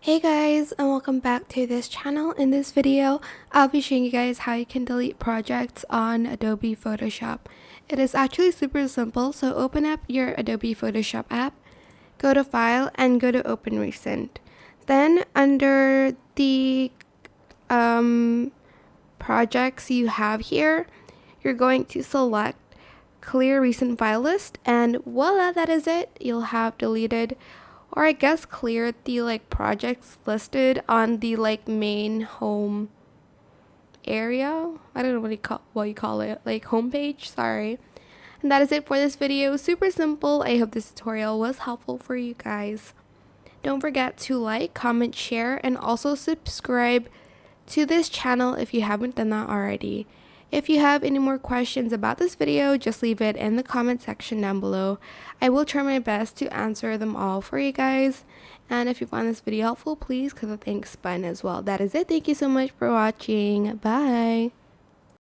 Hey guys, and welcome back to this channel. In this video, I'll be showing you guys how you can delete projects on Adobe Photoshop. It is actually super simple, so open up your Adobe Photoshop app, go to File, and go to Open Recent. Then under the projects you have here, you're going to select Clear Recent File List, and voila, that is it. You'll have deleted, or I guess cleared, the projects listed on the main home area. I don't know what you call it, homepage. Sorry. And that is it for this video. Super simple. I hope this tutorial was helpful for you guys. Don't forget to like, comment, share, and also subscribe to this channel if you haven't done that already. If you have any more questions about this video, just leave it in the comment section down below. I will try my best to answer them all for you guys. And if you found this video helpful, please click the thanks button as well. That is it. Thank you so much for watching. Bye.